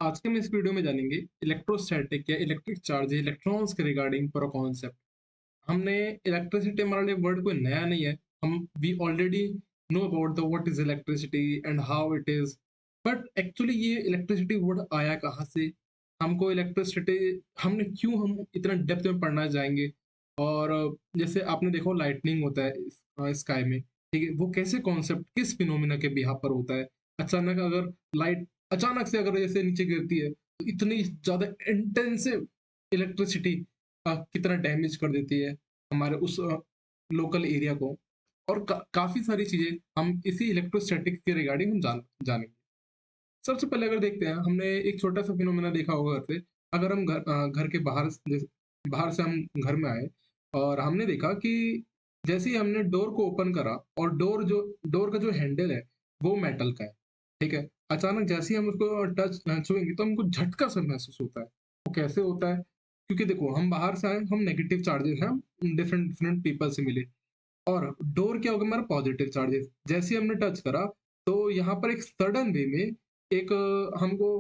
आज के हम इस वीडियो में जानेंगे इलेक्ट्रोस्टैटिक या इलेक्ट्रिक चार्ज इलेक्ट्रॉन्स के रिगार्डिंग पूरा कॉन्सेप्ट। हमने इलेक्ट्रिसिटी हमारे लिए वर्ड कोई नया नहीं है। हम we already know about the what is electricity and how it is. But actually ये इलेक्ट्रिसिटी वर्ड आया कहाँ से, हमको इलेक्ट्रिसिटी हमने क्यों हम इतना डेप्थ में पढ़ना जाएंगे। और जैसे आपने देखो लाइटनिंग होता है स्काई में, ठीक है, वो कैसे कॉन्सेप्ट किस फिनोमिना के बिहाफ पर होता है। अचानक अगर लाइट अचानक से अगर जैसे नीचे गिरती है तो इतनी ज्यादा इंटेंसिव इलेक्ट्रिसिटी कितना डैमेज कर देती है हमारे उस लोकल एरिया को। और काफी सारी चीजें हम इसी इलेक्ट्रोस्टैटिक के रिगार्डिंग हम जानेंगे। सबसे पहले अगर देखते हैं, हमने एक छोटा सा फिनोमेना देखा होगा घर से। अगर हम घर के बाहर से हम घर में आए और हमने देखा कि जैसे ही हमने डोर को ओपन करा और डोर का जो हैंडल है वो मेटल का है, ठीक है। अचानक जैसे ही हम उसको टच छुएंगे तो हमको झटका सा महसूस होता है। वो कैसे होता है? क्योंकि देखो हम बाहर से आए, हम नेगेटिव चार्जेस हैं, हम डिफरेंट डिफरेंट पीपल से मिले। और डोर क्या होगा, हमारा पॉजिटिव चार्जेस। जैसे ही हमने टच करा तो यहाँ पर एक सडन वे में एक हमको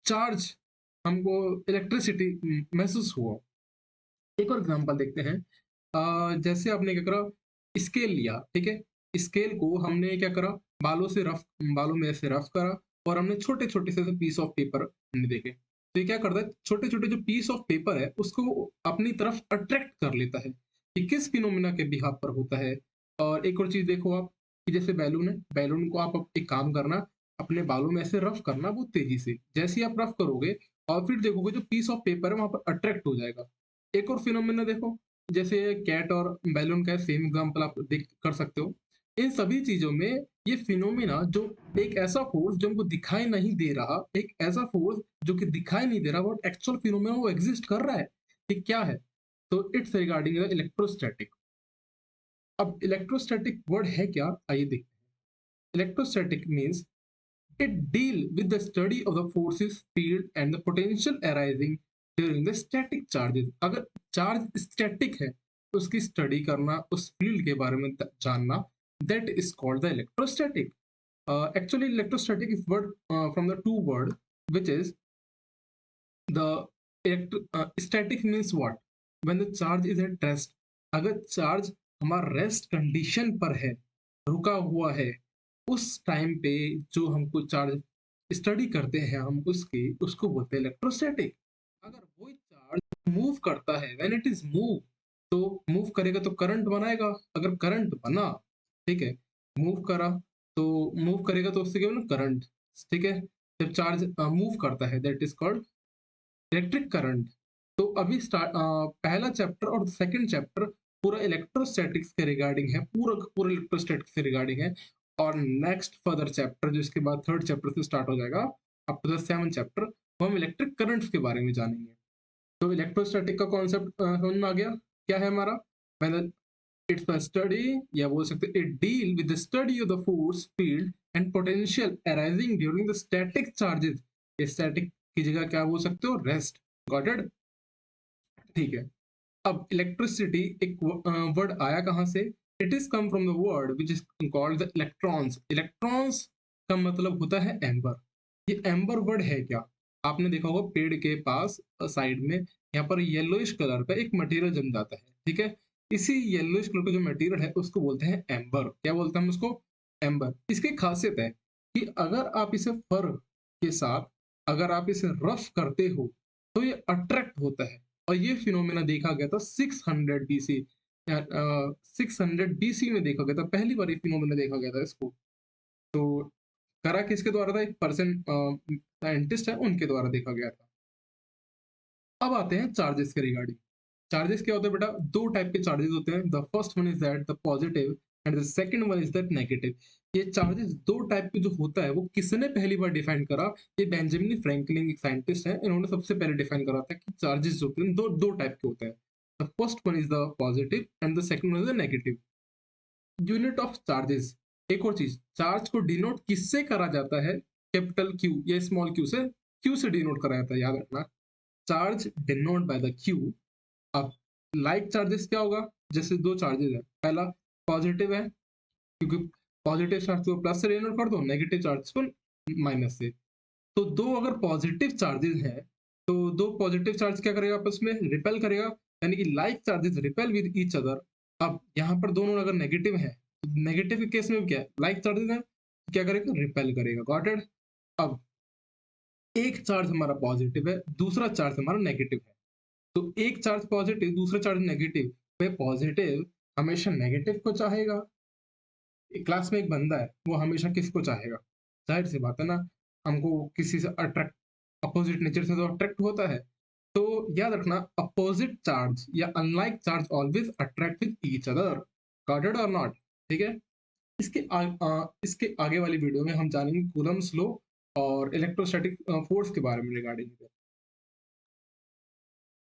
चार्ज, हमको इलेक्ट्रिसिटी महसूस हुआ। एक और एग्जांपल देखते हैं। जैसे आपने क्या करा, स्केल लिया, ठीक है। स्केल को हमने क्या करा, बालों में ऐसे रफ करा और हमने छोटे छोटे से पीस ऑफ पेपर हमने देखे। तो ये क्या करता है, छोटे छोटे जो पीस ऑफ पेपर है उसको अपनी तरफ अट्रैक्ट कर लेता है। ये किस फिनोमिना के बिहाफ पर होता है। और एक और चीज देखो आप, कि जैसे बैलून है, बैलून को आप एक काम करना, अपने बालों में ऐसे रफ करना बहुत तेजी से। जैसे ही आप रफ करोगे और फिर देखोगे जो पीस ऑफ पेपर है वहां पर अट्रैक्ट हो जाएगा। एक और फिनोमेना देखो, जैसे कैट और बैलून का सेम एग्जांपल आप देख कर सकते हो। इन सभी चीजों में ये फिनोमेना जो एक ऐसा फोर्स जो हमको दिखाई नहीं दे रहा, एक ऐसा फोर्स जो कि दिखाई नहीं दे रहा, वो एक्चुअल फिनोमेना वो एग्जिस्ट कर रहा है। ये क्या है? तो इट्स रिगार्डिंग इलेक्ट्रोस्टैटिक। अब इलेक्ट्रोस्टैटिक वर्ड है क्या, आइए देखते हैं। Electrostatic means it deal with the study of the forces, field and the potential arising during the static charges। अगर चार्ज स्टैटिक है तो उसकी स्टडी करना, उस फील्ड के बारे में जानना, that is called the electrostatic। Actually electrostatic is word from the two word which is the static means what, when the charge is at rest। अगर चार्ज हमारा रेस्ट कंडीशन पर है, रुका हुआ है, उस टाइम पे जो हमको चार्ज स्टडी करते हैं हम उसको बोलते हैं इलेक्ट्रोस्टैटिक। अगर वही चार्ज मूव करता है, व्हेन इट इज मूव, तो मूव करेगा तो करंट बनाएगा। अगर करंट बना, ठीक है, मूव करा तो मूव करेगा तो उससे क्या होगा, करंट, ठीक है। जब चार्ज मूव करता है that is called electric current. तो अभी पहला चैप्टर और सेकंड चैप्टर पूरा इलेक्ट्रोस्टैटिक्स के रिगार्डिंग है, पूरा पूरा इलेक्ट्रोस्टैटिक्स के रिगार्डिंग है। और नेक्स्ट फर्दर चैप्टर जो इसके बाद थर्ड चैप्टर से स्टार्ट हो जाएगा up to the seven chapter, वो हम इलेक्ट्रिक करंट्स के बारे में जानेंगे। तो इलेक्ट्रोस्टैटिक का कॉन्सेप्ट समझ में आ गया क्या है हमारा। Whether it's a study या बोल सकते it deal with the study of the force, field and potential arising during the static charges. Static की जगह क्या बोल सकते हो, रेस्ट। Got it? ठीक है। अब इलेक्ट्रिसिटी एक वर्ड आया कहां से? It is come from the word which is called the electrons. Electrons का मतलब होता है एम्बर। ये एम्बर वर्ड है क्या? आपने देखा होगा पेड़ के पास साइड में यहाँ पर येलोइश कलर का एक मटेरियल जम जाता है, ठीक है। इसी येलोइश कलर का जो मटेरियल है उसको बोलते हैं एम्बर। क्या बोलते हैं हम उसको? एम्बर। इसकी खासियत है कि अगर आप इसे फर के साथ अगर आप इसे रफ करते हो तो ये अट्रैक्ट होता है। और ये फिनोमेना देखा गया था 600 बीसी, 600 बीसी में देखा गया था, पहली बार ये फिनोमेना देखा गया था इसको। तो करा किसके द्वारा था, एक पर्सन साइंटिस्ट है उनके द्वारा देखा गया था। अब आते हैं चार्जेस के रिगार्डिंग। चार्जेस क्या होते हैं बेटा? दो टाइप के चार्जेस होते हैं। The first one is that the positive and the second one is that negative. ये चार्जेस दो टाइप के जो होता है वो किसने पहली बार डिफाइन करा? ये बेंजामिन फ्रैंकलिन एक साइंटिस्ट है, इन्होंने सबसे पहले डिफाइन करा था कि चार्जेस जो होते हैं दो दो टाइप के होते हैं। The first one is the positive and the second one is the negative. Unit of charges. एक और चीज, चार्ज को डिनोट किससे करा जाता है? कैपिटल क्यू या स्मॉल क्यू से। क्यू से डिनोट करा जाता है, याद रखना। Charge denote by the Q. अब लाइक चार्जेस क्या होगा? जैसे दो चार्जेस है, पहला पॉजिटिव है, क्योंकि पॉजिटिव चार्ज को प्लस से डिनोट कर दो, नेगेटिव चार्ज को माइनस से। तो दो अगर पॉजिटिव चार्जेस हैं तो दो पॉजिटिव चार्ज क्या करेगा आपस में, रिपेल करेगा, यानी कि like charges repel with each other. अब यहाँ पर दोनों अगर नेगेटिव है तो नेगेटिव के केस में क्या है, लाइक चार्जेस है, क्या करेगा, रिपेल करेगा। Got it. अब एक चार्ज हमारा पॉजिटिव है, दूसरा चार्ज हमारा नेगेटिव है, तो एक चार्ज पॉजिटिव दूसरा चार्ज नेगेटिव, पे पॉजिटिव हमेशा नेगेटिव को चाहेगा। एक क्लास में एक बंदा है, वो हमेशा किसको चाहेगा, जाहिर सी बात है ना, हमको किसी से अट्रैक्ट, अपोजिट नेचर से तो अट्रैक्ट होता है। तो याद रखना, अपोजिट चार्ज या unlike charge always attract with each other. Got it और नॉट? ठीक है। इसके आगे वाली वीडियो में हम जानेंगे कूलम्स लॉ और इलेक्ट्रोस्टैटिक फोर्स के बारे में रिगार्डिंग।